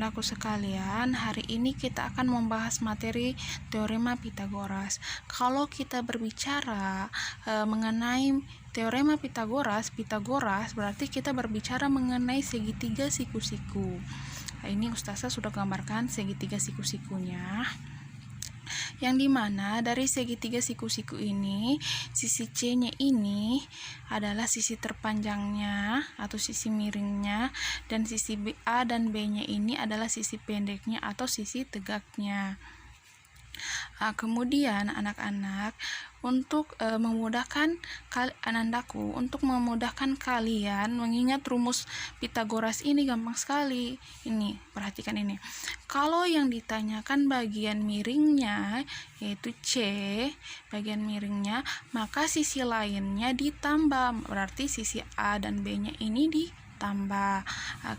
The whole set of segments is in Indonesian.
anak-anakku sekalian, hari ini kita akan membahas materi teorema Pitagoras. Kalau kita berbicara mengenai teorema Pitagoras berarti kita berbicara mengenai segitiga siku-siku. Nah, ini Ustazah sudah gambarkan segitiga siku-sikunya. Yang dimana dari segitiga siku-siku ini, sisi C-nya ini adalah sisi terpanjangnya atau sisi miringnya, dan sisi A dan B-nya ini adalah sisi pendeknya atau sisi tegaknya. Kemudian anak-anak, untuk memudahkan kalian mengingat rumus Pitagoras ini gampang sekali. Ini, perhatikan ini. Kalau yang ditanyakan bagian miringnya yaitu C, bagian miringnya, maka sisi lainnya ditambah. Berarti sisi A dan B-nya ini ditambah.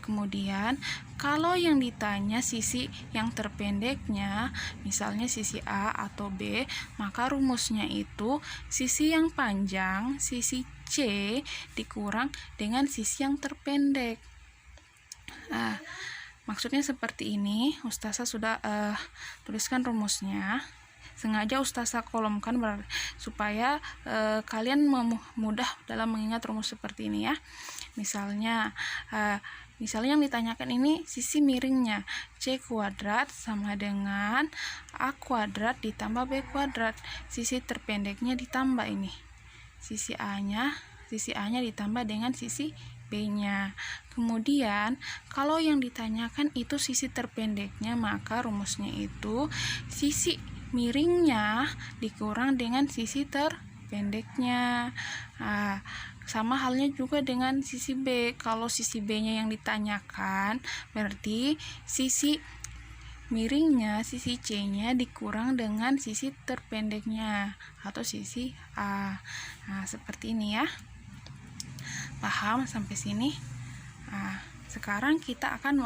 Kemudian kalau yang ditanya sisi yang terpendeknya, misalnya sisi A atau B, maka rumusnya itu sisi yang panjang, sisi C dikurang dengan sisi yang terpendek. Maksudnya seperti ini. Ustazah sudah tuliskan rumusnya. Sengaja Ustazah kolomkan supaya kalian mudah dalam mengingat rumus seperti ini ya. Misalnya yang ditanyakan ini sisi miringnya, C kuadrat sama dengan A kuadrat ditambah B kuadrat. Sisi terpendeknya ditambah ini, sisi A-nya ditambah dengan sisi B-nya. Kemudian kalau yang ditanyakan itu sisi terpendeknya, maka rumusnya itu sisi miringnya dikurang dengan sisi terpendeknya. Sama halnya juga dengan sisi B. Kalau sisi B-nya yang ditanyakan, berarti sisi miringnya, sisi C-nya dikurang dengan sisi terpendeknya atau sisi A. Seperti ini ya. Paham sampai sini? Sekarang kita akan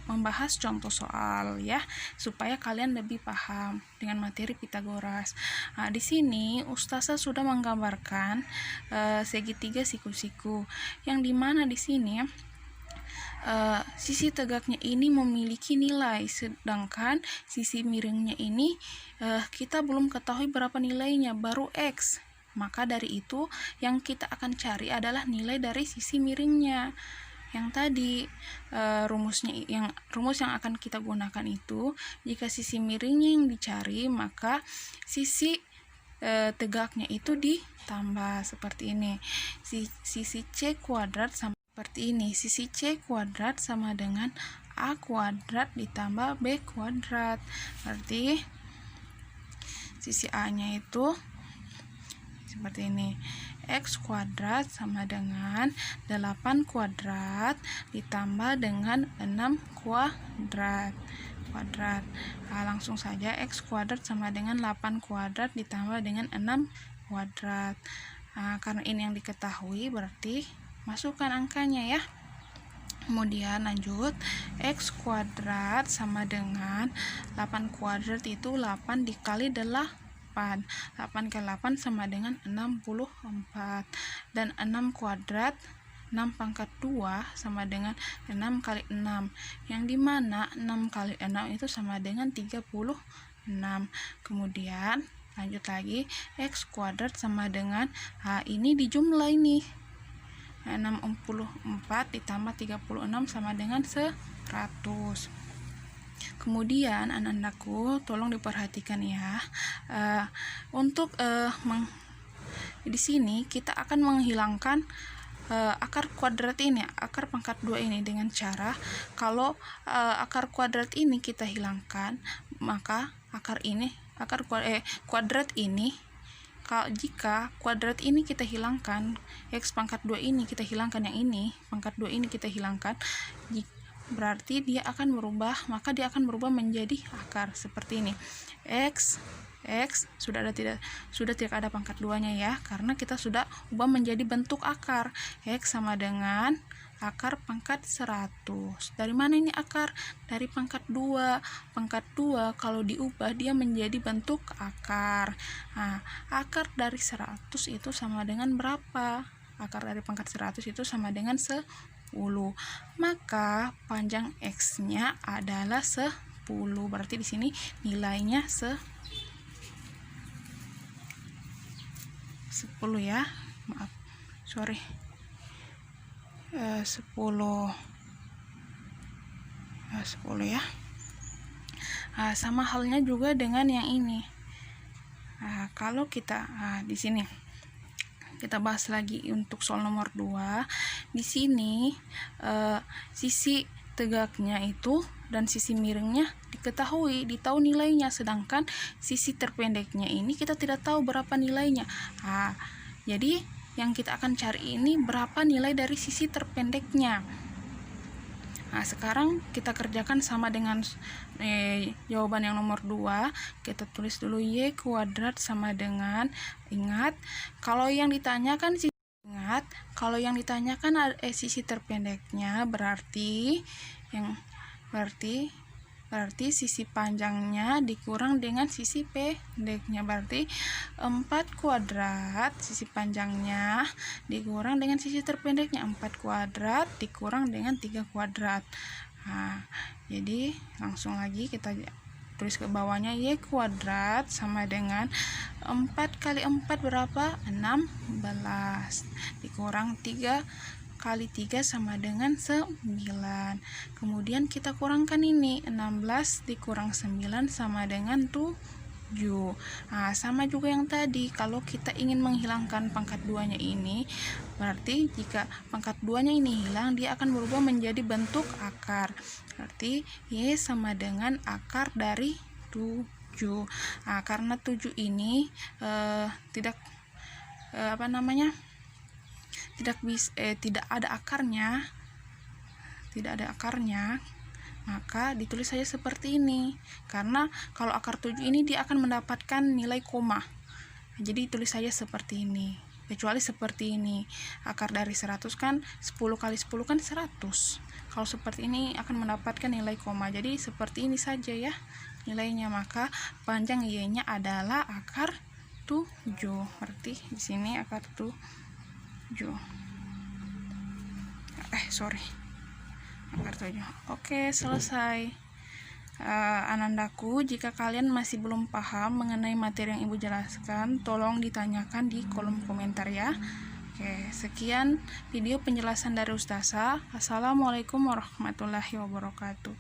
membahas contoh soal ya, supaya kalian lebih paham dengan materi Pitagoras. Di sini Ustazah sudah menggambarkan segitiga siku-siku, yang dimana di sini sisi tegaknya ini memiliki nilai, sedangkan sisi miringnya ini kita belum ketahui berapa nilainya, baru X. Maka dari itu yang kita akan cari adalah nilai dari sisi miringnya. Yang tadi rumus yang akan kita gunakan itu, jika sisi miringnya yang dicari, maka sisi tegaknya itu ditambah seperti ini. Sisi C kuadrat sama seperti ini. Sisi C kuadrat sama dengan A kuadrat ditambah B kuadrat. Berarti sisi A-nya itu seperti ini. X kuadrat sama dengan 8 kuadrat ditambah dengan 6 kuadrat. Langsung saja X kuadrat sama dengan 8 kuadrat ditambah dengan 6 kuadrat. Karena ini yang diketahui, berarti masukkan angkanya ya. Kemudian lanjut, X kuadrat sama dengan 8 kuadrat itu 8 dikali 8 kali 8 sama dengan 64, dan 6 kuadrat 6 pangkat 2 sama dengan 6 kali 6, yang dimana 6 kali 6 itu sama dengan 36. Kemudian lanjut lagi, X kuadrat sama dengan ini dijumlah ini 64 ditambah 36 sama dengan 100. Kemudian anak-anakku tolong diperhatikan ya. Untuk di sini kita akan menghilangkan akar kuadrat ini, akar pangkat 2 ini, dengan cara kalau akar kuadrat ini kita hilangkan, maka kuadrat ini, jika kuadrat ini kita hilangkan, X pangkat 2 ini kita hilangkan, yang ini pangkat 2 ini kita hilangkan, berarti dia akan berubah, maka dia akan berubah menjadi akar seperti ini. X sudah tidak ada pangkat 2-nya ya, karena kita sudah ubah menjadi bentuk akar. X sama dengan akar pangkat 100. Dari mana ini akar? Dari pangkat 2. Pangkat 2 kalau diubah dia menjadi bentuk akar. Akar dari 100 itu sama dengan berapa? Akar dari pangkat 100 itu sama dengan 10. Maka panjang X-nya adalah 10. Berarti di sini nilainya 10 ya. Maaf. Sorry. 10 ya. Sama halnya juga dengan yang ini. Kalau kita di sini kita bahas lagi untuk soal nomor 2. Di sini sisi tegaknya itu dan sisi miringnya ditahu nilainya, sedangkan sisi terpendeknya ini kita tidak tahu berapa nilainya. Jadi yang kita akan cari ini berapa nilai dari sisi terpendeknya. Sekarang kita kerjakan sama dengan jawaban yang nomor 2. Kita tulis dulu Y kuadrat sama dengan, ingat, kalau yang ditanyakan sisi terpendeknya berarti sisi panjangnya dikurang dengan sisi pendeknya. Berarti 4 kuadrat sisi panjangnya dikurang dengan sisi terpendeknya. 4 kuadrat dikurang dengan 3 kuadrat. Jadi langsung lagi kita tulis ke bawahnya, Y kuadrat sama dengan 4 kali 4 berapa? 16. Dikurang 3 kali 3 sama dengan 9. Kemudian kita kurangkan ini, 16 dikurang 9 sama dengan 7. Sama juga yang tadi, kalau kita ingin menghilangkan pangkat 2-nya ini, berarti jika pangkat 2-nya ini hilang, dia akan berubah menjadi bentuk akar. Berarti Y sama dengan akar dari 7. Karena 7 ini tidak ada akarnya, maka ditulis saja seperti ini. Karena kalau akar 7 ini dia akan mendapatkan nilai koma. Jadi tulis saja seperti ini. Kecuali seperti ini, akar dari 100 kan 10 kali 10 kan 100. Kalau seperti ini akan mendapatkan nilai koma. Jadi seperti ini saja ya nilainya. Maka panjang Y-nya adalah akar 7. Berarti di sini akar 7. Akar 7. Oke, selesai. Anandaku, jika kalian masih belum paham mengenai materi yang Ibu jelaskan, tolong ditanyakan di kolom komentar ya. Oke, sekian video penjelasan dari Ustazah. Assalamualaikum warahmatullahi wabarakatuh.